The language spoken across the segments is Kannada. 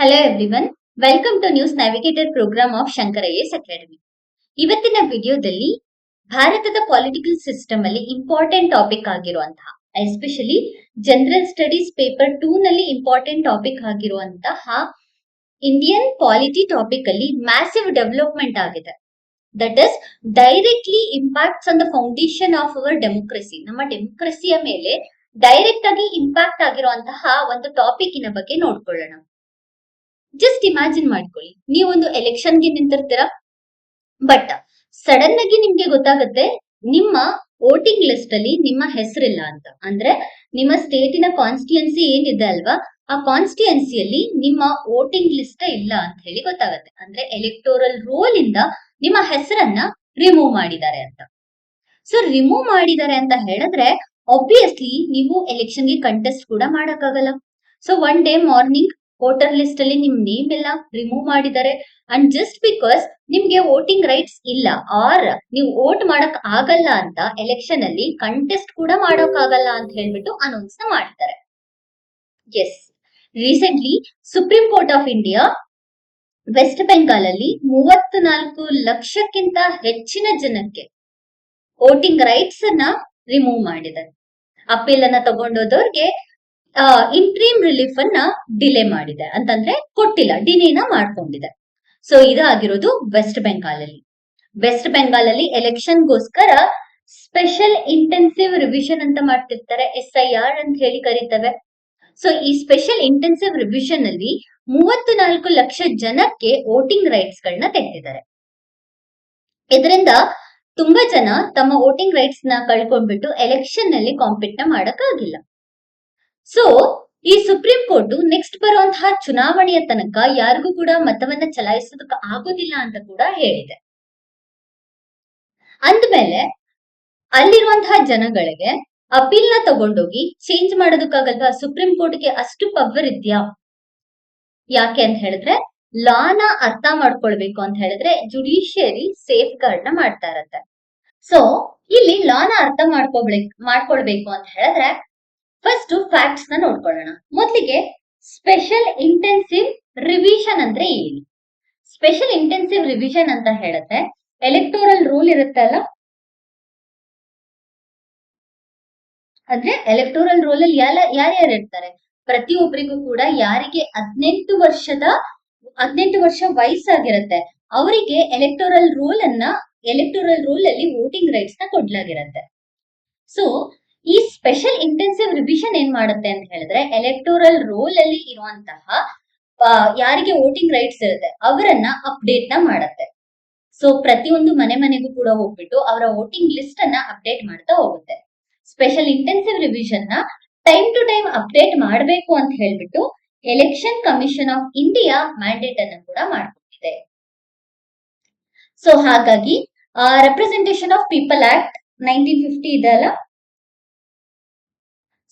Hello everyone, welcome to News Navigator programme of Shankar IAS Academy. ಇವತ್ತಿನ ವಿಡಿಯೋದಲ್ಲಿ ಭಾರತದ ಪೊಲಿಟಿಕಲ್ ಸಿಸ್ಟಮ್ ಅಲ್ಲಿ ಇಂಪಾರ್ಟೆಂಟ್ ಟಾಪಿಕ್ ಆಗಿರುವಂತಹ, ಎಸ್ಪೆಷಲಿ ಜನರಲ್ ಸ್ಟಡೀಸ್ ಪೇಪರ್ 2 ನಲ್ಲಿ ಇಂಪಾರ್ಟೆಂಟ್ ಟಾಪಿಕ್ ಆಗಿರುವಂತಹ ಇಂಡಿಯನ್ ಪಾಲಿಟಿ ಟಾಪಿಕ್ ಅಲ್ಲಿ ಮ್ಯಾಸಿವ್ ಡೆವಲಪ್ಮೆಂಟ್ ಆಗಿದೆ. That is directly impacts on the foundation of our democracy. ನಮ್ಮ ಡೆಮೋಕ್ರಸಿಯ ಮೇಲೆ ಡೈರೆಕ್ಟ್ ಆಗಿ ಇಂಪ್ಯಾಕ್ಟ್ ಆಗಿರುವಂತಹ ಒಂದು ಟಾಪಿಕ್ನ ಬಗ್ಗೆ ನೋಡ್ಕೊಳ್ಳೋಣ. ಜಸ್ಟ್ ಇಮ್ಯಾಜಿನ್ ಮಾಡ್ಕೊಳ್ಳಿ, ನೀವೊಂದು ಎಲೆಕ್ಷನ್ಗೆ ನಿಂತಿರ್ತೀರಾ, ಬಟ್ ಸಡನ್ ಆಗಿ ನಿಮ್ಗೆ ಗೊತ್ತಾಗುತ್ತೆ ನಿಮ್ಮ ವೋಟಿಂಗ್ ಲಿಸ್ಟ್ ಅಲ್ಲಿ ನಿಮ್ಮ ಹೆಸರಿಲ್ಲ ಅಂತ. ಅಂದ್ರೆ ನಿಮ್ಮ ಸ್ಟೇಟಿನ ಕಾನ್ಸ್ಟಿಟ್ಯೂನ್ಸಿ ಏನಿದೆ ಅಲ್ವಾ, ಆ ಕಾನ್ಸ್ಟಿಟ್ಯೂನ್ಸಿಯಲ್ಲಿ ನಿಮ್ಮ ವೋಟಿಂಗ್ ಲಿಸ್ಟ್ ಇಲ್ಲ ಅಂತ ಹೇಳಿ ಗೊತ್ತಾಗುತ್ತೆ. ಅಂದ್ರೆ ಎಲೆಕ್ಟೋರಲ್ ರೋಲ್ ಇಂದ ನಿಮ್ಮ ಹೆಸರನ್ನ ರಿಮೂವ್ ಮಾಡಿದ್ದಾರೆ ಅಂತ. ಸೊ ರಿಮೂವ್ ಮಾಡಿದ್ದಾರೆ ಅಂತ ಹೇಳಿದ್ರೆ ಆಬ್ವಿಯಸ್ಲಿ ನೀವು ಎಲೆಕ್ಷನ್ಗೆ ಕಂಟೆಸ್ಟ್ ಕೂಡ ಮಾಡಕ್ಕಾಗಲ್ಲ. So one day morning voter list ಅಲ್ಲಿ ನಿಮ್ ನೇಮ್ ಎಲ್ಲ ರಿಮೂವ್ ಮಾಡಿದ್ದಾರೆ, ಅಂಡ್ ಜಸ್ಟ್ ಬಿಕಾಸ್ ನಿಮ್ಗೆ ವೋಟಿಂಗ್ ರೈಟ್ಸ್ ಇಲ್ಲ ಆರ್ ನೀವು ವೋಟ್ ಮಾಡಕ್ ಆಗಲ್ಲ ಅಂತ ಎಲೆಕ್ಷನ್ ಅಲ್ಲಿ ಕಂಟೆಸ್ಟ್ ಕೂಡ ಮಾಡಕ್ ಆಗಲ್ಲ ಅಂತ ಹೇಳ್ಬಿಟ್ಟು ಅನೌನ್ಸ್ ಮಾಡ್ತಾರೆ. Yes, recently Supreme Court of India West Bengal ಅಲ್ಲಿ 34 ಲಕ್ಷಕ್ಕಿಂತ ಹೆಚ್ಚಿನ ಜನಕ್ಕೆ ವೋಟಿಂಗ್ ರೈಟ್ಸ್ ಅನ್ನ ರಿಮೂವ್ ಮಾಡಿದೆ. ಅಪೀಲ್ ಅನ್ನ ತಗೊಂಡೋದವ್ರಿಗೆ ಇಂಟ್ರೀಮ್ ರಿಲೀಫ್ ಅನ್ನ ಡಿಲೇ ಮಾಡಿದೆ, ಅಂತಂದ್ರೆ ಕೊಟ್ಟಿಲ್ಲ, ಡಿನೇನ ಮಾಡ್ಕೊಂಡಿದೆ. ಸೊ ಇದಾಗಿರೋದು ವೆಸ್ಟ್ ಬೆಂಗಾಲ್ ಅಲ್ಲಿ. ವೆಸ್ಟ್ ಬೆಂಗಾಲ್ ಅಲ್ಲಿ ಎಲೆಕ್ಷನ್ಗೋಸ್ಕರ ಸ್ಪೆಷಲ್ ಇಂಟೆನ್ಸಿವ್ ರಿವಿಷನ್ ಅಂತ ಮಾಡ್ತಿರ್ತಾರೆ, SIR ಅಂತ ಹೇಳಿ ಕರೀತೇವೆ. ಸೊ ಈ ಸ್ಪೆಷಲ್ ಇಂಟೆನ್ಸಿವ್ ರಿವಿಷನ್ ಅಲ್ಲಿ 34 ಲಕ್ಷ ಜನಕ್ಕೆ ವೋಟಿಂಗ್ ರೈಟ್ಸ್ ಗಳನ್ನ ತೆಗೆದಿದ್ದಾರೆ. ಇದರಿಂದ ತುಂಬಾ ಜನ ತಮ್ಮ ವೋಟಿಂಗ್ ರೈಟ್ಸ್ ನ ಕಳ್ಕೊಂಡ್ಬಿಟ್ಟು ಎಲೆಕ್ಷನ್ ನಲ್ಲಿ ಕಾಂಪೀಟ್ ನ ಮಾಡಕ್ಕಾಗಿಲ್ಲ. ಸೊ ಈ ಸುಪ್ರೀಂ ಕೋರ್ಟ್ ನೆಕ್ಸ್ಟ್ ಬರುವಂತಹ ಚುನಾವಣೆಯ ತನಕ ಯಾರಿಗೂ ಕೂಡ ಮತವನ್ನ ಚಲಾಯಿಸೋದಕ್ಕೆ ಆಗೋದಿಲ್ಲ ಅಂತ ಕೂಡ ಹೇಳಿದೆ. ಅಂದ್ಮೇಲೆ ಅಲ್ಲಿರುವಂತಹ ಜನಗಳಿಗೆ ಅಪೀಲ್ ನ ತಗೊಂಡೋಗಿ ಚೇಂಜ್ ಮಾಡೋದಕ್ಕಾಗಲ್ವಾ? ಸುಪ್ರೀಂ ಕೋರ್ಟ್ಗೆ ಅಷ್ಟು ಪವರ್ ಇದೆಯಾ? ಯಾಕೆ ಅಂತ ಹೇಳಿದ್ರೆ ಲಾನ ಅರ್ಥ ಮಾಡ್ಕೊಳ್ಬೇಕು ಅಂತ ಹೇಳಿದ್ರೆ ಜುಡಿಷಿಯರಿ ಸೇಫ್ ಗಾರ್ಡ್ ನ ಮಾಡ್ತಾ ಇರತ್ತೆ. ಸೊ ಇಲ್ಲಿ ಲಾನ ಅರ್ಥ ಮಾಡ್ಕೊಳ್ಬೇಕು ಅಂತ ಹೇಳಿದ್ರೆ ಫಸ್ಟ್ ಫ್ಯಾಕ್ಟ್ಸ್ ನ ನೋಡ್ಕೊಳ್ಳೋಣ. ಮೊದಲಿಗೆ ಸ್ಪೆಷಲ್ ಇಂಟೆನ್ಸಿವ್ ರಿವಿಷನ್ ಅಂದ್ರೆ ಏನು? ಸ್ಪೆಷಲ್ ಇಂಟೆನ್ಸಿವ್ ರಿವಿಷನ್ ಅಂತ ಹೇಳುತ್ತೆ ಎಲೆಕ್ಟೋರಲ್ ರೂಲ್ ಇರುತ್ತಲ್ಲ, ಅಂದ್ರೆ ಎಲೆಕ್ಟೋರಲ್ ರೂಲ್ ಅಲ್ಲಿ ಯಾರ್ಯಾರು ಇರ್ತಾರೆ, ಪ್ರತಿಯೊಬ್ಬರಿಗೂ ಕೂಡ ಯಾರಿಗೆ 18 ವರ್ಷ ವಯಸ್ಸಾಗಿರುತ್ತೆ ಅವರಿಗೆ ಎಲೆಕ್ಟೋರಲ್ ರೂಲ್ ಅಲ್ಲಿ ವೋಟಿಂಗ್ ರೈಟ್ಸ್ ನ ಕೊಡ್ಲಾಗಿರುತ್ತೆ. ಸೊ ಈ ಸ್ಪೆಷಲ್ ಇಂಟೆನ್ಸಿವ್ ರಿವಿಷನ್ ಏನ್ ಮಾಡುತ್ತೆ ಅಂತ ಹೇಳಿದ್ರೆ ಎಲೆಕ್ಟೋರಲ್ ರೋಲ್ ಅಲ್ಲಿ ಇರುವಂತಹ ಯಾರಿಗೆ ವೋಟಿಂಗ್ ರೈಟ್ಸ್ ಇರುತ್ತೆ ಅವರನ್ನ ಅಪ್ಡೇಟ್ ನ ಮಾಡುತ್ತೆ. ಸೊ ಪ್ರತಿಯೊಂದು ಮನೆಗೂ ಕೂಡ ಹೋಗ್ಬಿಟ್ಟು ಅವರ ವೋಟಿಂಗ್ ಲಿಸ್ಟ್ ಅನ್ನ ಅಪ್ಡೇಟ್ ಮಾಡ್ತಾ ಹೋಗುತ್ತೆ. ಸ್ಪೆಷಲ್ ಇಂಟೆನ್ಸಿವ್ ರಿವಿಷನ್ ನ ಟೈಮ್ ಟು ಟೈಮ್ ಅಪ್ಡೇಟ್ ಮಾಡಬೇಕು ಅಂತ ಹೇಳ್ಬಿಟ್ಟು election commission of India mandate ಅನ್ನು ಕೂಡ ಮಾಡ್ಕೊಂಡಿದೆ. ಸೊ ಹಾಗಾಗಿ ರೆಪ್ರೆಸೆಂಟೇಷನ್ ಆಫ್ ಪೀಪಲ್ ಆಕ್ಟ್ 1950 ಇದೆ ಅಲ್ಲ,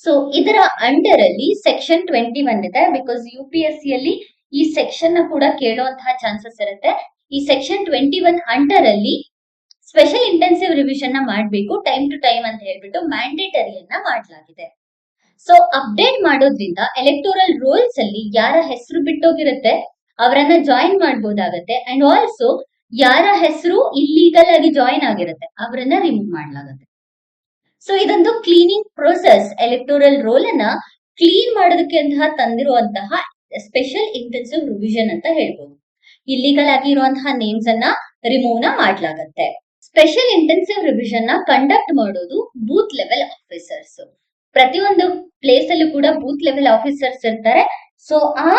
ಸೊ ಇದರ ಅಂಡರ್ ಅಲ್ಲಿ ಸೆಕ್ಷನ್ 21 ಇದೆ. ಬಿಕಾಸ್ UPSC ಅಲ್ಲಿ ಈ ಸೆಕ್ಷನ್ ನ ಕೂಡ ಕೇಳುವಂತಹ ಚಾನ್ಸಸ್ ಇರುತ್ತೆ. ಈ ಸೆಕ್ಷನ್ 21 ಅಂಡರ್ ಅಲ್ಲಿ ಸ್ಪೆಷಲ್ ಇಂಟೆನ್ಸಿವ್ ರಿವಿಷನ್ ನ ಮಾಡಬೇಕು ಟೈಮ್ ಟು ಟೈಮ್ ಅಂತ ಹೇಳ್ಬಿಟ್ಟು ಮ್ಯಾಂಡೇಟರಿಯನ್ನ ಮಾಡಲಾಗಿದೆ. ಸೊ ಅಪ್ಡೇಟ್ ಮಾಡೋದ್ರಿಂದ ಎಲೆಕ್ಟೋರಲ್ ರೋಲ್ಸ್ ಅಲ್ಲಿ ಯಾರ ಹೆಸರು ಬಿಟ್ಟೋಗಿರುತ್ತೆ ಅವರನ್ನ ಜಾಯಿನ್ ಮಾಡಬಹುದಾಗತ್ತೆ, ಅಂಡ್ ಆಲ್ಸೋ ಯಾರ ಹೆಸರು ಇಲ್ಲೀಗಲ್ ಆಗಿ ಜಾಯಿನ್ ಆಗಿರುತ್ತೆ ಅವರನ್ನ ರಿಮೂವ್ ಮಾಡಲಾಗುತ್ತೆ. ಸೊ ಇದೊಂದು ಕ್ಲೀನಿಂಗ್ ಪ್ರೋಸೆಸ್, ಎಲೆಕ್ಟೋರಲ್ ರೋಲ್ ಅನ್ನ ಕ್ಲೀನ್ ಮಾಡೋದಕ್ಕೆ ಅಂತ ತಂದಿರುವಂತಹ ಸ್ಪೆಷಲ್ ಇಂಟೆನ್ಸಿವ್ ರಿವಿಷನ್ ಅಂತ ಹೇಳ್ಬೋದು. ಇಲ್ಲಿಗಲ್ ಆಗಿ ಇರುವಂತಹ ನೇಮ್ಸ್ ಅನ್ನ ರಿಮೂವ್ ನ ಮಾಡ್ಲಾಗತ್ತೆ. ಸ್ಪೆಷಲ್ ಇಂಟೆನ್ಸಿವ್ ರಿವಿಷನ್ ನ ಕಂಡಕ್ಟ್ ಮಾಡೋದು ಬೂತ್ ಲೆವೆಲ್ ಆಫೀಸರ್ಸ್. ಪ್ರತಿಯೊಂದು ಪ್ಲೇಸ್ ಅಲ್ಲೂ ಕೂಡ ಬೂತ್ ಲೆವೆಲ್ ಆಫೀಸರ್ಸ್ ಇರ್ತಾರೆ. ಸೊ ಆ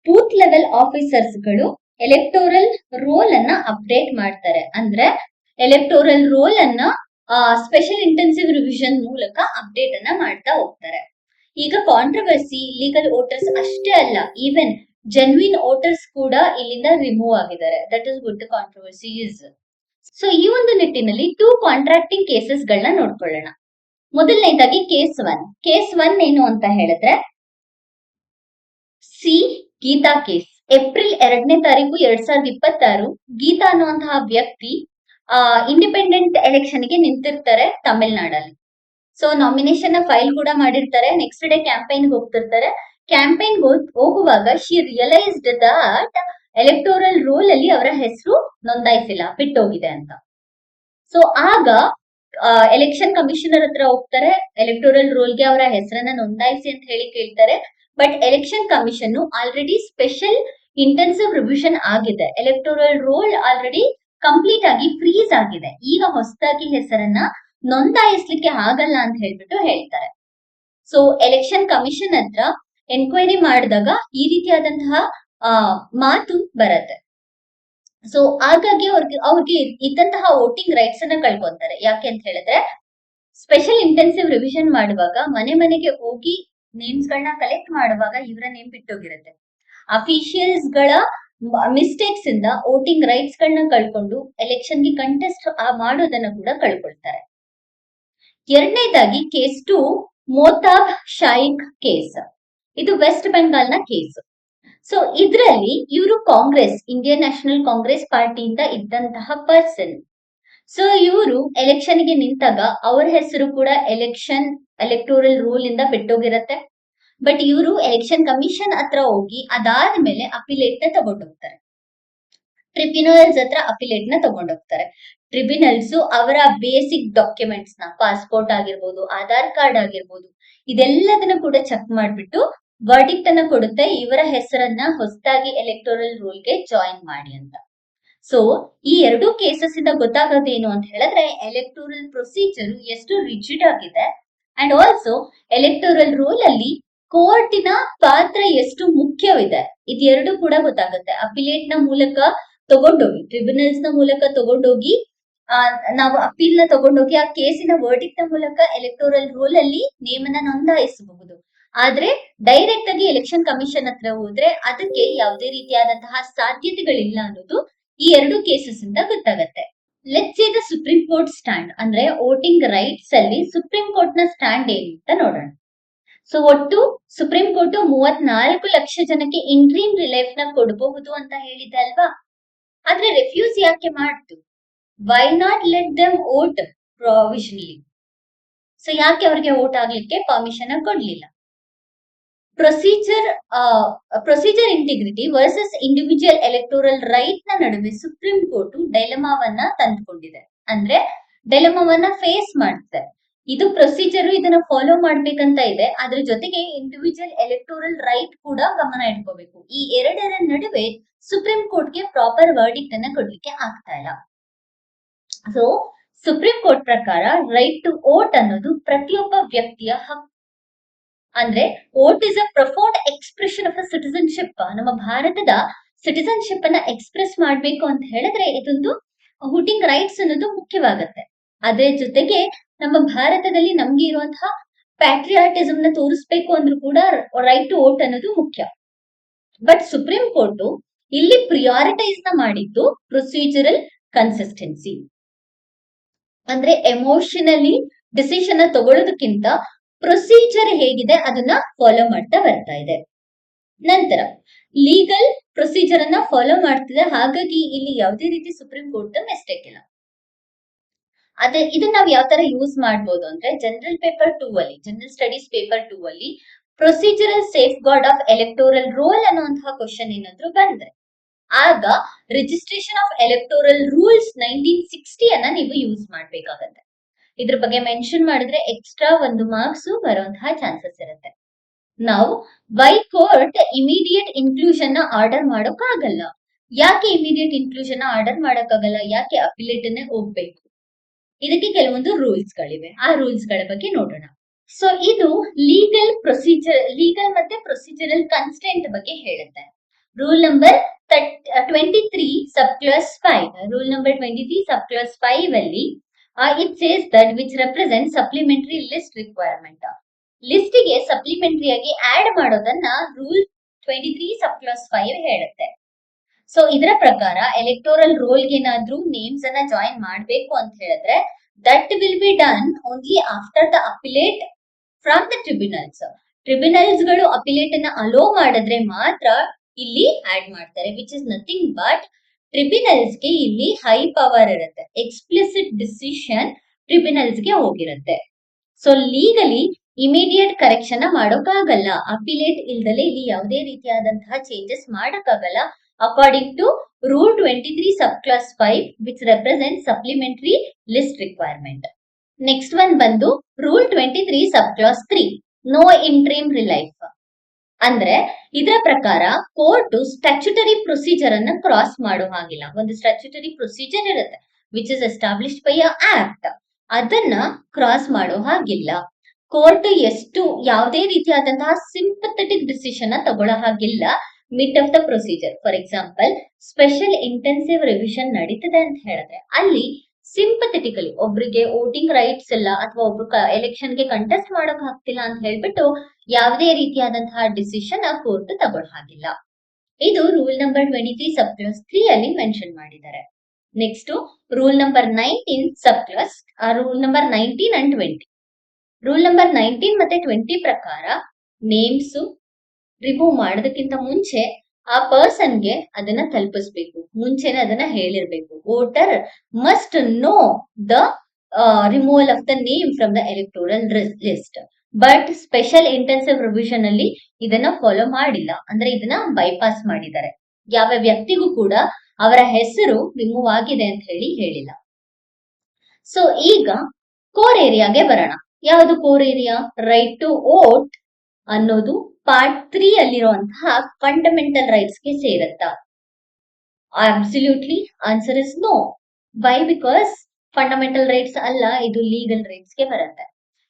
ಬೂತ್ ಲೆವೆಲ್ ಆಫೀಸರ್ಸ್ ಗಳು ಎಲೆಕ್ಟೋರಲ್ ರೋಲ್ ಅನ್ನ ಅಪ್ಡೇಟ್ ಮಾಡ್ತಾರೆ. ಅಂದ್ರೆ ಎಲೆಕ್ಟೋರಲ್ ರೋಲ್ ಅನ್ನ ಸ್ಪೆಷಲ್ ಇಂಟೆನ್ಸಿವ್ ರಿವಿಷನ್ ಮೂಲಕ ಅಪ್ಡೇಟ್ ಅನ್ನ ಮಾಡ್ತಾ ಹೋಗ್ತಾರೆ. ಈಗ ಕಾಂಟ್ರವರ್ಸಿ ಲೀಗಲ್ ವೋಟರ್ಸ್ ಅಷ್ಟೇ ಅಲ್ಲ, ಈವನ್ ಜೆನ್ವಿನ್ ವೋಟರ್ಸ್ ಕೂಡ ಇಲ್ಲಿಂದ ರಿಮೂವ್ ಆಗಿದ್ದಾರೆ. That is what the controversy is. So ಈ ಒಂದು ನಿಟ್ಟಿನಲ್ಲಿ 2 ಕಾಂಟ್ರಾಕ್ಟಿಂಗ್ ಕೇಸಸ್ ಗಳನ್ನ ನೋಡ್ಕೊಳ್ಳೋಣ. ಮೊದಲನೇದಾಗಿ ಕೇಸ್ ಒನ್ ಏನು ಅಂತ ಹೇಳಿದ್ರೆ ಗೀತಾ ಕೇಸ್. ಏಪ್ರಿಲ್ 2ನೇ ತಾರೀಕು 2026 ಗೀತಾ ಅನ್ನುವಂತಹ ವ್ಯಕ್ತಿ ಇಂಡಿಪೆಂಡೆಂಟ್ ಎಲೆಕ್ಷನ್ ಗೆ ನಿಂತಿರ್ತಾರೆ ತಮಿಳ್ನಾಡಲ್ಲಿ. ಸೊ ನಾಮಿನೇಷನ್ ಫೈಲ್ ಕೂಡ ಮಾಡಿರ್ತಾರೆ, ನೆಕ್ಸ್ಟ್ ಡೇ ಕ್ಯಾಂಪೈನ್ ಹೋಗ್ತಿರ್ತಾರೆ. ಕ್ಯಾಂಪೇನ್ ಹೋಗುವಾಗ she realised that electoral roll ಅಲ್ಲಿ ಅವರ ಹೆಸರು ನೋಂದಾಯಿಸಿಲ್ಲ, ಬಿಟ್ಟೋಗಿದೆ ಅಂತ. ಸೊ ಆಗ ಎಲೆಕ್ಷನ್ ಕಮಿಷನರ್ ಹತ್ರ ಹೋಗ್ತಾರೆ, ಎಲೆಕ್ಟೋರಲ್ ರೋಲ್ಗೆ ಅವರ ಹೆಸರನ್ನ ನೋಂದಾಯಿಸಿ ಅಂತ ಹೇಳಿ ಕೇಳ್ತಾರೆ. But election commission already special intensive revision ಆಗಿದೆ, ಎಲೆಕ್ಟೋರಲ್ ರೋಲ್ ಆಲ್ರೆಡಿ ಕಂಪ್ಲೀಟ್ ಆಗಿ ಫ್ರೀಸ್ ಆಗಿದೆ, ಈಗ ಹೊಸದಾಗಿ ಹೆಸರನ್ನ ನೋಂದಾಯಿಸ್ಲಿಕ್ಕೆ ಆಗಲ್ಲ ಅಂತ ಹೇಳ್ಬಿಟ್ಟು ಹೇಳ್ತಾರೆ. ಸೊ ಎಲೆಕ್ಷನ್ ಕಮಿಷನ್ ಹತ್ರ ಎನ್ಕ್ವೈರಿ ಮಾಡಿದಾಗ ಈ ರೀತಿಯಾದಂತಹ ಮಾತು ಬರುತ್ತೆ. ಸೊ ಹಾಗಾಗಿ ಅವ್ರಿಗೆ ಇದ್ದಂತಹ ವೋಟಿಂಗ್ ರೈಟ್ಸ್ ಅನ್ನ ಕಳ್ಕೊಂತಾರೆ. ಯಾಕೆ ಅಂತ ಹೇಳಿದ್ರೆ ಸ್ಪೆಷಲ್ ಇಂಟೆನ್ಸಿವ್ ರಿವಿಷನ್ ಮಾಡುವಾಗ ಮನೆ ಮನೆಗೆ ಹೋಗಿ ನೇಮ್ಸ್ ಗಳನ್ನ ಕಲೆಕ್ಟ್ ಮಾಡುವಾಗ ಇವರ ನೇಮ್ ಬಿಟ್ಟೋಗಿರುತ್ತೆ. ಅಫಿಷಿಯಲ್ಸ್ ಗಳ ಮಿಸ್ಟೇಕ್ಸ್ ಇಂದ ವೋಟಿಂಗ್ ರೈಟ್ಸ್ ಗಳನ್ನ ಕಳ್ಕೊಂಡು ಎಲೆಕ್ಷನ್ ಗೆ ಕಂಟೆಸ್ಟ್ ಮಾಡೋದನ್ನ ಕೂಡ ಕಳ್ಕೊಳ್ತಾರೆ. ಎರಡನೇದಾಗಿ ಕೇಸ್ 2 ಮೋತಾಬ್ ಶಾಯಿಕ್ ಕೇಸ್. ಇದು ವೆಸ್ಟ್ ಬೆಂಗಾಲ್ ನ ಕೇಸ್. ಸೊ ಇದರಲ್ಲಿ ಇವರು ಕಾಂಗ್ರೆಸ್, ಇಂಡಿಯನ್ ನ್ಯಾಷನಲ್ ಕಾಂಗ್ರೆಸ್ ಪಾರ್ಟಿಯಿಂದ ಇದ್ದಂತಹ ಪರ್ಸನ್. ಸೊ ಇವರು ಎಲೆಕ್ಷನ್ ಗೆ ನಿಂತಾಗ ಅವರ ಹೆಸರು ಕೂಡ ಎಲೆಕ್ಟೋರಲ್ ರೂಲ್ ಇಂದ ಬಿಟ್ಟೋಗಿರತ್ತೆ. ಬಟ್ ಇವರು ಎಲೆಕ್ಷನ್ ಕಮಿಷನ್ ಹತ್ರ ಹೋಗಿ ಅದಾದ್ಮೇಲೆ ಅಪಿಲೇಟ್ ನ ತಗೊಂಡೋಗ್ತಾರೆ, ಟ್ರಿಬ್ಯುನಲ್ಸ್ ಹತ್ರ ಅಪಿಲೇಟ್ ನ ತಗೊಂಡೋಗ್ತಾರೆ. ಟ್ರಿಬ್ಯುನಲ್ಸ್ ಅವರ ಬೇಸಿಕ್ ಡಾಕ್ಯುಮೆಂಟ್ಸ್ ನ, ಪಾಸ್ಪೋರ್ಟ್ ಆಗಿರ್ಬೋದು, ಆಧಾರ್ ಕಾರ್ಡ್ ಆಗಿರ್ಬೋದು, ಇದೆಲ್ಲದನ್ನ ಕೂಡ ಚೆಕ್ ಮಾಡ್ಬಿಟ್ಟು ವರ್ಡಿಕ್ಟ್ ಅನ್ನ ಕೊಡುತ್ತೆ, ಇವರ ಹೆಸರನ್ನ ಹೊಸದಾಗಿ ಎಲೆಕ್ಟೋರಲ್ ರೂಲ್ಗೆ ಜಾಯಿನ್ ಮಾಡಿ ಅಂತ. ಸೊ ಈ ಎರಡು ಕೇಸಸ್ ಇಂದ ಗೊತ್ತಾಗೋದೇನು ಅಂತ ಹೇಳಿದ್ರೆ ಎಲೆಕ್ಟೋರಲ್ ಪ್ರೊಸೀಜರ್ ಎಷ್ಟು ರಿಜಿಡ್ ಆಗಿದೆ ಅಂಡ್ ಆಲ್ಸೋ ಎಲೆಕ್ಟೋರಲ್ ರೂಲ್ ಅಲ್ಲಿ ಕೋರ್ಟಿನ ಪಾತ್ರ ಎಷ್ಟು ಮುಖ್ಯವಿದೆ, ಇದೆರಡು ಕೂಡ ಗೊತ್ತಾಗುತ್ತೆ. ಅಪಿಲೇಟ್ ನ ಮೂಲಕ ತಗೊಂಡೋಗಿ, ಟ್ರಿಬ್ಯುನಲ್ಸ್ ನ ಮೂಲಕ ತಗೊಂಡೋಗಿ ನಾವು ಅಪೀಲ್ ನ ತಗೊಂಡೋಗಿ ಆ ಕೇಸಿನ ವರ್ಡಿಕ್ಟ್ ನ ಮೂಲಕ ಎಲೆಕ್ಟೋರಲ್ ರೂಲ್ ಅಲ್ಲಿ ನೇಮನ್ನ ನೋಂದಾಯಿಸಬಹುದು. ಆದ್ರೆ ಡೈರೆಕ್ಟ್ ಆಗಿ ಎಲೆಕ್ಷನ್ ಕಮಿಷನ್ ಹತ್ರ ಹೋದ್ರೆ ಅದಕ್ಕೆ ಯಾವುದೇ ರೀತಿಯಾದಂತಹ ಸಾಧ್ಯತೆಗಳಿಲ್ಲ ಅನ್ನೋದು ಈ ಎರಡು ಕೇಸಸ್ ಇಂದ ಗೊತ್ತಾಗತ್ತೆ. Let's see the supreme court stand, ಅಂದ್ರೆ ವೋಟಿಂಗ್ ರೈಟ್ಸ್ ಅಲ್ಲಿ ಸುಪ್ರೀಂ ಕೋರ್ಟ್ ನ ಸ್ಟ್ಯಾಂಡ್ ಏನು ಅಂತ ನೋಡೋಣ. ಸೊ ಒಟ್ಟು ಸುಪ್ರೀಂ ಕೋರ್ಟ್ 34 ಲಕ್ಷ ಜನಕ್ಕೆ ಇಂಟ್ರೀಮ್ ರಿಲೀಫ್ ನ ಕೊಡಬಹುದು ಅಂತ ಹೇಳಿದೆ ಅಲ್ವಾ. ಆದ್ರೆ ರೆಫ್ಯೂಸ್ ಯಾಕೆ ಮಾಡ್ತು? Why not let them vote provisionally? So ಯಾಕೆ ಅವ್ರಿಗೆ ವೋಟ್ ಆಗ್ಲಿಕ್ಕೆ ಪರ್ಮಿಷನ್ ಕೊಡ್ಲಿಲ್ಲ? Procedure integrity versus individual electoral right ನ ನಡುವೆ ಸುಪ್ರೀಂ ಕೋರ್ಟ್ ಡೈಲಮಾವನ್ನ ತಂದುಕೊಂಡಿದೆ, ಅಂದ್ರೆ ಡೈಲಮಾವನ್ನ ಫೇಸ್ ಮಾಡುತ್ತೆ. ಇದು ಪ್ರೊಸೀಜರ್, ಇದನ್ನ ಫಾಲೋ ಮಾಡ್ಬೇಕಂತ ಇದೆ, ಅದ್ರ ಜೊತೆಗೆ ಇಂಡಿವಿಜುವಲ್ ಎಲೆಕ್ಟೋರಲ್ ರೈಟ್ ಕೂಡ ಗಮನ ಇಟ್ಕೋಬೇಕು. ಈ ಎರಡರ ನಡುವೆ ಸುಪ್ರೀಂ ಕೋರ್ಟ್ಗೆ ಪ್ರಾಪರ್ ವರ್ಡಿಕ್ಟ್ ಅನ್ನ ಕೊಡ್ಲಿಕ್ಕೆ ಆಗ್ತಾ ಇಲ್ಲ. ಸೊ ಸುಪ್ರೀಂ ಕೋರ್ಟ್ ಪ್ರಕಾರ ರೈಟ್ ಟು ವೋಟ್ ಅನ್ನೋದು ಪ್ರತಿಯೊಬ್ಬ ವ್ಯಕ್ತಿಯ ಹಕ್ಕು. ಅಂದ್ರೆ vote is a profound expression of a citizenship. ನಮ್ಮ ಭಾರತದ ಸಿಟಿಸನ್ಶಿಪ್ ಅನ್ನ ಎಕ್ಸ್ಪ್ರೆಸ್ ಮಾಡ್ಬೇಕು ಅಂತ ಹೇಳಿದ್ರೆ ಇದೊಂದು ವೋಟಿಂಗ್ ರೈಟ್ಸ್ ಅನ್ನೋದು ಮುಖ್ಯವಾಗತ್ತೆ. ಅದ್ರ ಜೊತೆಗೆ ನಮ್ಮ ಭಾರತದಲ್ಲಿ ನಮ್ಗೆ ಇರುವಂತಹ ಪ್ಯಾಟ್ರಿಯಾಟಿಸಮ್ ನ ತೋರಿಸ್ಬೇಕು ಅಂದ್ರೂ ಕೂಡ ರೈಟ್ ಟು ವೋಟ್ ಅನ್ನೋದು ಮುಖ್ಯ. ಬಟ್ ಸುಪ್ರೀಂ ಕೋರ್ಟ್ ಇಲ್ಲಿ ಪ್ರಿಯಾರಿಟೈಸ್ ನ ಮಾಡಿದ್ದು ಪ್ರೊಸೀಜರಲ್ ಕನ್ಸಿಸ್ಟೆನ್ಸಿ, ಅಂದ್ರೆ ಎಮೋಷನಲಿ ಡಿಸಿಷನ್ ತಗೊಳ್ಳೋದಕ್ಕಿಂತ ಪ್ರೊಸೀಜರ್ ಹೇಗಿದೆ ಅದನ್ನ ಫಾಲೋ ಮಾಡ್ತಾ ಬರ್ತಾ ಇದೆ. ನಂತರ ಲೀಗಲ್ ಪ್ರೊಸೀಜರ್ ಅನ್ನ ಫಾಲೋ ಮಾಡ್ತಿದೆ, ಹಾಗಾಗಿ ಇಲ್ಲಿ ಯಾವುದೇ ರೀತಿ ಸುಪ್ರೀಂ ಕೋರ್ಟ್ ಮಿಸ್ಟೇಕ್ ಇಲ್ಲ. ಅದೇ ಇದನ್ನ ನಾವು ಯಾವ ತರ ಯೂಸ್ ಮಾಡಬಹುದು ಅಂದ್ರೆ ಜನರಲ್ ಪೇಪರ್ 2 ಅಲ್ಲಿ, ಜನರಲ್ ಸ್ಟಡೀಸ್ ಪೇಪರ್ 2 ಅಲ್ಲಿ procedural safeguard of electoral roll ಅನ್ನುವಂತಹ ಕ್ವಶನ್ ಏನಾದ್ರು ಬಂದ್ರೆ ಆಗ ರಿಜಿಸ್ಟ್ರೇಷನ್ ಆಫ್ ಎಲೆಕ್ಟೋರಲ್ ರೂಲ್ಸ್ 1960 ಅನ್ನ ನೀವು ಯೂಸ್ ಮಾಡ್ಬೇಕಾಗತ್ತೆ. ಇದ್ರ ಬಗ್ಗೆ ಮೆನ್ಷನ್ ಮಾಡಿದ್ರೆ ಎಕ್ಸ್ಟ್ರಾ 1 ಮಾರ್ಕ್ಸ್ ಬರುವಂತಹ ಚಾನ್ಸಸ್ ಇರುತ್ತೆ. ನಾವು ವೈ ಕೋರ್ಟ್ ಇಮಿಡಿಯೇಟ್ ಇನ್ಕ್ಲೂಷನ್ ನ ಆರ್ಡರ್ ಮಾಡೋಕ್ಕಾಗಲ್ಲ? ಯಾಕೆ ಇಮಿಡಿಯೇಟ್ ಇನ್ಕ್ಲೂಷನ್ ಆರ್ಡರ್ ಮಾಡೋಕ್ಕಾಗಲ್ಲ? ಯಾಕೆ ಅಪಿಲೇಟ್ ಅನ್ನೇ ಹೋಗ್ಬೇಕು? ಇದಕ್ಕೆ ಕೆಲವೊಂದು ರೂಲ್ಸ್ ಗಳಿವೆ, ಆ ರೂಲ್ಸ್ ಗಳ ಬಗ್ಗೆ ನೋಡೋಣ. ಸೊ ಇದು ಲೀಗಲ್ ಮತ್ತೆ ಪ್ರೊಸೀಜರಲ್ ಕನ್ಸ್ಟೆಂಟ್ ಬಗ್ಗೆ ಹೇಳುತ್ತೆ. Rule number 23 sub clause 5. Rule number 23 sub clause 5 ಅಲ್ಲಿ it says that which represents supplementary list requirement. List ಗೆ ಸಪ್ಲಿಮೆಂಟರಿ ಆಗಿ ಆಡ್ ಮಾಡೋದನ್ನ ರೂಲ್ 23 ಸಬ್ ಕ್ಲಾಸ್ 5 ಹೇಳುತ್ತೆ. ಸೊ ಇದರ ಪ್ರಕಾರ ಎಲೆಕ್ಟೋರಲ್ ರೋಲ್ ಏನಾದ್ರೂ ನೇಮ್ಸ್ ಅನ್ನ ಜಾಯಿನ್ ಮಾಡಬೇಕು ಅಂತ ಹೇಳಿದ್ರೆ that will be done only after the appellate from the tribunals. Tribunals ಗಳು ಅಪಿಲೇಟ್ ಅನ್ನ ಅಲೋ ಮಾಡಿದ್ರೆ ಮಾತ್ರ ಇಲ್ಲಿ ಆಡ್ ಮಾಡ್ತಾರೆ, which is nothing but tribunals ಗೆ ಇಲ್ಲಿ ಹೈ ಪವರ್ ಇರುತ್ತೆ, ಎಕ್ಸ್ಪ್ಲಿಸಿಟ್ ಡಿಸಿಷನ್ ಟ್ರಿಬ್ಯುನಲ್ಸ್ ಗೆ ಹೋಗಿರುತ್ತೆ. ಸೊ ಲೀಗಲಿ ಇಮಿಡಿಯೇಟ್ ಕರೆಕ್ಷನ್ ಮಾಡೋಕ್ಕಾಗಲ್ಲ. ಅಪಿಲೇಟ್ ಇಲ್ದಲೆ ಇಲ್ಲಿ ಯಾವುದೇ ರೀತಿಯಾದಂತಹ ಚೇಂಜಸ್ ಮಾಡಕ್ಕಾಗಲ್ಲ according to rule 23 sub clause 5 which represent supplementary list requirement. Next one ಬಂದು rule 23 sub clause 3 no interim relief. ಅಂದ್ರೆ ಇದರ ಪ್ರಕಾರ ಕೋರ್ಟ್ ಸ್ಟ್ಯಾಚ್ಯುಟರಿ ಪ್ರೊಸೀಜರ್ ಅನ್ನ ಕ್ರಾಸ್ ಮಾಡೋ ಹಾಗಿಲ್ಲ. ಒಂದು ಸ್ಟ್ಯಾಚ್ಯುಟರಿ ಪ್ರೊಸೀಜರ್ ಇರುತ್ತೆ which is established by a act, ಅದನ್ನ ಕ್ರಾಸ್ ಮಾಡೋ ಹಾಗಿಲ್ಲ. ಕೋರ್ಟ್ ಯಾವುದೇ ರೀತಿಯಾದಂತಹ ಸಿಂಪಥೆಟಿಕ್ ಡಿಸಿಷನ್ ತಗೊಳ್ಳೋ ಹಾಗಿಲ್ಲ mid of the procedure. For example, special intensive revision ನಡೀತದೆ ಅಂತ ಹೇಳಿದ್ರೆ ಅಲ್ಲಿ ಸಿಂಪಥೆಟಿಕಲಿ ಒಬ್ರಿಗೆ ವೋಟಿಂಗ್ ರೈಟ್ಸ್ ಇಲ್ಲ ಅಥವಾ ಒಬ್ರು ಎಲೆಕ್ಷನ್ಗೆ ಕಂಟೆಸ್ಟ್ ಮಾಡೋಕ್ ಆಗ್ತಿಲ್ಲ ಅಂತ ಹೇಳ್ಬಿಟ್ಟು ಯಾವುದೇ ರೀತಿಯಾದಂತಹ ಡಿಸಿಷನ್ ಕೋರ್ಟ್ ತಗೊಳ್ಳೋ ಹಾಗಿಲ್ಲ. ಇದು ರೂಲ್ ನಂಬರ್ 23 ಸಬ್ ಕ್ಲಾಸ್ 3 ಅಲ್ಲಿ ಮೆನ್ಷನ್ ಮಾಡಿದ್ದಾರೆ. Next rule number 19 sub class, rule number 19 and 20. Rule number 19 ಮತ್ತೆ 20 ಪ್ರಕಾರ ನೇಮ್ಸ್ ರಿಮೂವ್ ಮಾಡೋದಕ್ಕಿಂತ ಮುಂಚೆ ಆ ಪರ್ಸನ್ಗೆ ಅದನ್ನ ತಲುಪಿಸ್ಬೇಕು, ಮುಂಚೆನೆ ಅದನ್ನ ಹೇಳಿರ್ಬೇಕು. Voter must know the removal of the name from the electoral list. But special intensive revision ಅಲ್ಲಿ ಇದನ್ನ ಫಾಲೋ ಮಾಡಿಲ್ಲ, ಅಂದ್ರೆ ಇದನ್ನ ಬೈಪಾಸ್ ಮಾಡಿದ್ದಾರೆ. ಯಾವ ವ್ಯಕ್ತಿಗೂ ಕೂಡ ಅವರ ಹೆಸರು ರಿಮೂವ್ ಆಗಿದೆ ಅಂತ ಹೇಳಿಲ್ಲ. ಸೊ ಈಗ ಕೋರ್ ಏರಿಯಾಗೆ ಬರೋಣ. ಯಾವುದು core area? Right to vote ಅನ್ನೋದು ಪಾರ್ಟ್ 3 ಅಲ್ಲಿರುವಂತಹ ಫಂಡಮೆಂಟಲ್ ರೈಟ್ಸ್ ಗೆ ಸೇರುತ್ತಾ? Absolutely answer is no. Why? Because fundamental rights ಅಲ್ಲ, ಇದು ಲೀಗಲ್ ರೈಟ್ಸ್ ಗೆ ಬರುತ್ತೆ.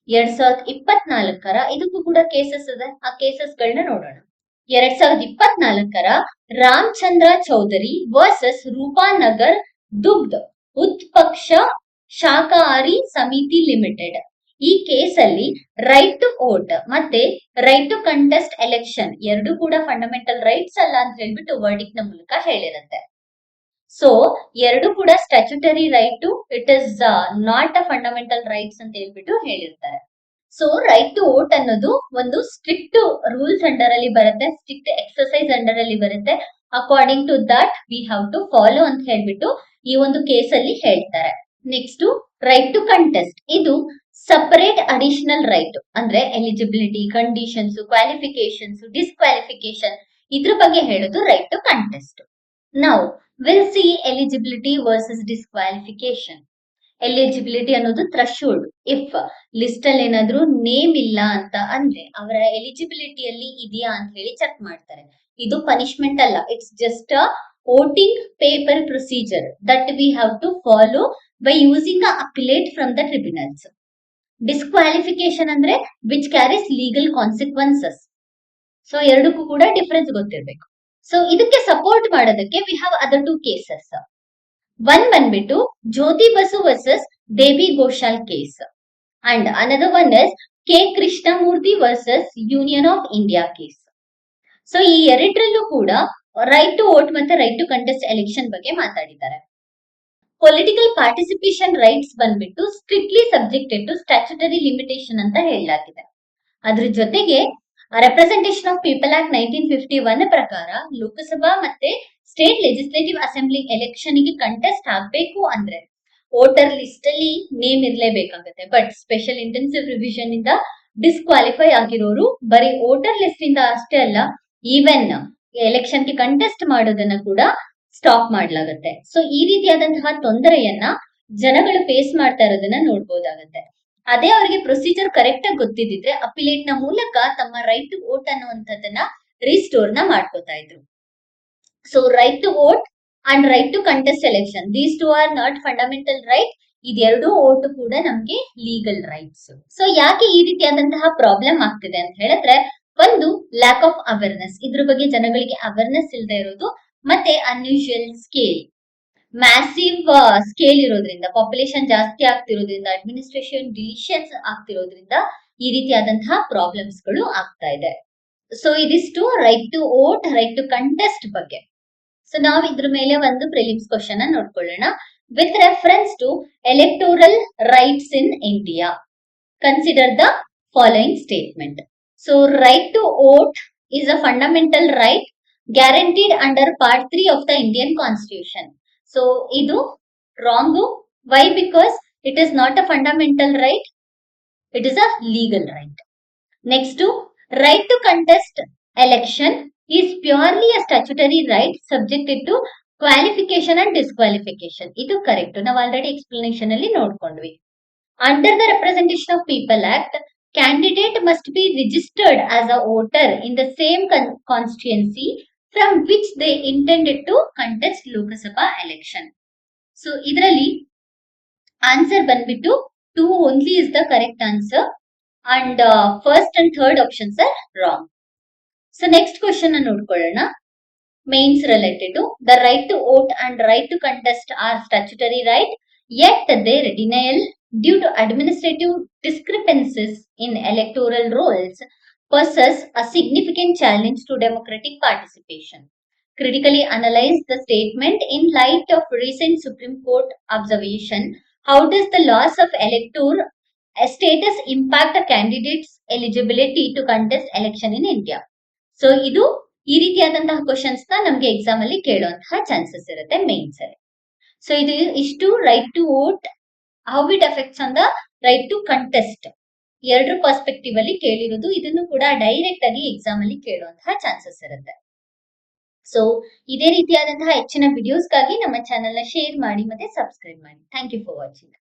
2024 ಇದಕ್ಕೂ ಕೂಡ ಕೇಸಸ್ ಇದೆ, ಆ ಕೇಸಸ್ ಗಳನ್ನ ನೋಡೋಣ. 2024 ರಾಮಚಂದ್ರ ಚೌಧರಿ ವರ್ಸಸ್ ರೂಪಾನಗರ್ ದುಗ್ಧ ಉತ್ಪಕ್ಷ ಶಾಕಾಹಾರಿ ಸಮಿತಿ ಲಿಮಿಟೆಡ್. ಈ ಕೇಸಲ್ಲಿ ರೈಟ್ ಟು ವೋಟ್ ಮತ್ತೆ ರೈಟ್ ಟು ಕಂಟೆಸ್ಟ್ ಎಲೆಕ್ಷನ್ ಎರಡು ಕೂಡ ಫಂಡಮೆಂಟಲ್ ರೈಟ್ಸ್ ಅಲ್ಲ ಅಂತ ಹೇಳ್ಬಿಟ್ಟು ವರ್ಡಿಕ್ಟ್ ನ ಮೂಲಕ ಹೇಳಿರುತ್ತೆ. ಸೊ ಎರಡು ಕೂಡ statutory right, it is not a fundamental rights ಅಂತ ಹೇಳ್ಬಿಟ್ಟು ಹೇಳಿರ್ತಾರೆ. ಸೊ ರೈಟ್ ಟು ವೋಟ್ ಅನ್ನೋದು ಒಂದು ಸ್ಟ್ರಿಕ್ಟ್ ರೂಲ್ಸ್ ಅಂಡರ್ ಅಲ್ಲಿ ಬರುತ್ತೆ, ಸ್ಟ್ರಿಕ್ಟ್ ಎಕ್ಸರ್ಸೈಸ್ ಅಂಡರ್ ಅಲ್ಲಿ ಬರುತ್ತೆ. According to that we have to follow ಅಂತ ಹೇಳ್ಬಿಟ್ಟು ಈ ಒಂದು ಕೇಸ್ ಅಲ್ಲಿ ಹೇಳ್ತಾರೆ. ನೆಕ್ಸ್ಟ್ ರೈಟ್ ಟು ಕಂಟೆಸ್ಟ್, ಇದು ಸಪರೇಟ್ ಅಡಿಷನಲ್ ರೈಟ್, ಅಂದ್ರೆ ಎಲಿಜಿಬಿಲಿಟಿ, ಕಂಡೀಷನ್ಸ್, ಕ್ವಾಲಿಫಿಕೇಶನ್ಸ್, ಡಿಸ್ಕ್ವಾಲಿಫಿಕೇಶನ್ ಇದ್ರ ಬಗ್ಗೆ ಹೇಳೋದು ರೈಟ್ ಟು ಕಂಟೆಸ್ಟ್. ನಾವು will see eligibility versus disqualification. Eligibility ಅನ್ನೋದು ಥ್ರೆಶೋಲ್ಡ್. ಇಫ್ ಲಿಸ್ಟ್ ಅಲ್ಲಿ ಏನಾದ್ರೂ ನೇಮ್ ಇಲ್ಲ ಅಂತ ಅಂದ್ರೆ ಅವರ ಎಲಿಜಿಬಿಲಿಟಿಯಲ್ಲಿ ಇದೆಯಾ ಅಂತ ಹೇಳಿ ಚೆಕ್ ಮಾಡ್ತಾರೆ. ಇದು ಪನಿಷ್ಮೆಂಟ್ ಅಲ್ಲ, it's just a voting paper procedure that we have to follow by using a appellate from the tribunals. Disqualification ಅಂದ್ರೆ which carries legal consequences. So ಎರಡಕ್ಕೂ ಕೂಡ ಡಿಫರೆನ್ಸ್ ಗೊತ್ತಿರಬೇಕು. ಸೊ ಇದಕ್ಕೆ ಸಪೋರ್ಟ್ ಮಾಡೋದಕ್ಕೆ we have other two cases. One ಬಂದ್ಬಿಟ್ಟು Jyoti Basu versus Devi Ghoshal case and another one is K Krishnamurthy versus Union of India case. So ಈ ಎರಡರಲ್ಲೂ ಕೂಡ ರೈಟ್ ಟು ವೋಟ್ ಮತ್ತೆ ರೈಟ್ ಟು ಕಂಟೆಸ್ಟ್ ಎಲೆಕ್ಷನ್ ಬಗ್ಗೆ ಮಾತಾಡಿದ್ದಾರೆ. ಪೊಲಿಟಿಕಲ್ ಪಾರ್ಟಿಸಿಪೇಷನ್ ರೈಟ್ಸ್ ಬಂದ್ಬಿಟ್ಟು strictly subjected to statutory limitation ಅಂತ ಹೇಳಲಾಗಿದೆ. ಅದ್ರ ಜೊತೆಗೆ ರೆಪ್ರೆಸೆಂಟೇಷನ್ ಆಫ್ ಪೀಪಲ್ ಆಕ್ಟ್ 1951 ಪ್ರಕಾರ ಲೋಕಸಭಾ ಮತ್ತೆ ಸ್ಟೇಟ್ ಲೆಜಿಸ್ಲೇಟಿವ್ ಅಸೆಂಬ್ಲಿ ಎಲೆಕ್ಷನ್ ಗೆ ಕಂಟೆಸ್ಟ್ ಆಗ್ಬೇಕು ಅಂದ್ರೆ ವೋಟರ್ ಲಿಸ್ಟ್ ಅಲ್ಲಿ ನೇಮ್ ಇರ್ಲೇಬೇಕಾಗುತ್ತೆ. ಬಟ್ ಸ್ಪೆಷಲ್ ಇಂಟೆನ್ಸಿವ್ ರಿವಿಷನ್ ಇಂದ ಡಿಸ್ಕ್ವಾಲಿಫೈ ಆಗಿರೋರು ಬರೀ ವೋಟರ್ ಲಿಸ್ಟ್ ಇಂದ ಅಷ್ಟೇ ಅಲ್ಲ, ಈವನ್ ಎಲೆಕ್ಷನ್ ಗೆ ಕಂಟೆಸ್ಟ್ ಮಾಡೋದನ್ನ ಕೂಡ ಸ್ಟಾಪ್ ಮಾಡ್ಲಾಗತ್ತೆ. ಸೊ ಈ ರೀತಿಯಾದಂತಹ ತೊಂದರೆಯನ್ನ ಜನಗಳು ಫೇಸ್ ಮಾಡ್ತಾ ಇರೋದನ್ನ ನೋಡ್ಬೋದಾಗತ್ತೆ. ಅದೇ ಅವರಿಗೆ ಪ್ರೊಸೀಜರ್ ಕರೆಕ್ಟ್ ಆಗಿ ಗೊತ್ತಿದ್ರೆ ಅಪಿಲೇಟ್ ನ ಮೂಲಕ ತಮ್ಮ ರೈಟ್ ಟು ವೋಟ್ ಅನ್ನುವಂಥದ್ದನ್ನ ರಿಸ್ಟೋರ್ ನ ಮಾಡ್ಕೋತಾ ಇದ್ರು. So right to vote and right to contest election, these two are not fundamental right. ಇದೆರಡು ವೋಟ್ ಕೂಡ ನಮ್ಗೆ ಲೀಗಲ್ ರೈಟ್ಸ್. ಸೊ ಯಾಕೆ ಈ ರೀತಿಯಾದಂತಹ ಪ್ರಾಬ್ಲಮ್ ಆಗ್ತಿದೆ ಅಂತ ಹೇಳಿದ್ರೆ, ಒಂದು ಲ್ಯಾಕ್ ಆಫ್ ಅವೇರ್ನೆಸ್, ಇದ್ರ ಬಗ್ಗೆ ಜನಗಳಿಗೆ ಅವೇರ್ನೆಸ್ ಇಲ್ಲದೆ ಇರೋದು, ಮತ್ತೆ ಅನ್ಯೂಶುವಲ್ ಸ್ಕೇಲ್, ಮ್ಯಾಸಿವ್ ಸ್ಕೇಲ್ ಇರೋದ್ರಿಂದ, ಪಾಪ್ಯುಲೇಷನ್ ಜಾಸ್ತಿ ಆಗ್ತಿರೋದ್ರಿಂದ, ಅಡ್ಮಿನಿಸ್ಟ್ರೇಷನ್ ಡಿಲಿಷನ್ಸ್ ಆಗ್ತಿರೋದ್ರಿಂದ ಈ ರೀತಿಯಾದಂತಹ ಪ್ರಾಬ್ಲಮ್ಸ್ ಗಳು ಆಗ್ತಾ ಇದೆ. ಸೊ ಇದಿಷ್ಟು right to vote, right to contest ಬಗ್ಗೆ. ಸೊ ನಾವು ಇದ್ರ ಮೇಲೆ ಒಂದು ಪ್ರಿಲಿಮ್ಸ್ ಕ್ವಶನ್ ನೋಡ್ಕೊಳ್ಳೋಣ. With reference to electoral rights in India, consider the following statement. So right to vote is a fundamental right guaranteed under part 3 of the Indian Constitution. So idu wrong. Why? Because it is not a fundamental right, it is a legal right. Next, right to contest election is purely a statutory right subjected to qualification and disqualification. ಇದು ಕರೆಕ್ಟ್. ನಾವು ಆಲ್ರೆಡಿ ಎಕ್ಸ್ಪ್ಲನೇಷನ್ ಅಲ್ಲಿ ನೋಡ್ಕೊಂಡ್ವಿ. Under the Representation of People Act, candidate must be registered as a voter in the same constituency from which they intended to contest Lok Sabha election. So ಇದರಲ್ಲಿ ಆನ್ಸರ್ ಬಂದ್ಬಿಟ್ಟು 2 only is the correct answer and first and third options are wrong. So next question ಅನ್ನು ನೋಡ್ಕೊಳ್ಳೋಣ. Mains related to the right to vote and right to contest are statutory right, yet their denial due to administrative discrepancies in electoral rolls poses a significant challenge to democratic participation. Critically analyze the statement in light of recent Supreme Court observation. How does the loss of elector status impact a candidate's eligibility to contest election in India? So ಇದು ಈ ರೀತಿಯಾದಂತಹ ಕ್ವಶನ್ಸ್ ನ ನಮ್ಗೆ ಎಕ್ಸಾಮ್ ಅಲ್ಲಿ ಕೇಳುವಂತಹ ಚಾನ್ಸಸ್ ಇರುತ್ತೆ ಮೇನ್ಸ್ ಅಲ್ಲಿ. ಸೊ ಇದು ಇಷ್ಟು right to vote, how it affects on the right to contest, ಎರಡು ಪರ್ಸ್ಪೆಕ್ಟಿವ್ ಅಲ್ಲಿ ಕೇಳಿರೋದು. ಇದನ್ನು ಕೂಡ ಡೈರೆಕ್ಟ್ ಆಗಿ ಎಕ್ಸಾಮ್ ಅಲ್ಲಿ ಕೇಳುವಂತಹ ಚಾನ್ಸಸ್ ಇರುತ್ತೆ. ಸೊ ಇದೇ ರೀತಿಯಾದಂತಹ ಹೆಚ್ಚಿನ ವಿಡಿಯೋಸ್ಗಾಗಿ ನಮ್ಮ ಚಾನೆಲ್ ನ ಶೇರ್ ಮಾಡಿ ಮತ್ತೆ ಸಬ್ಸ್ಕ್ರೈಬ್ ಮಾಡಿ. Thank you for watching.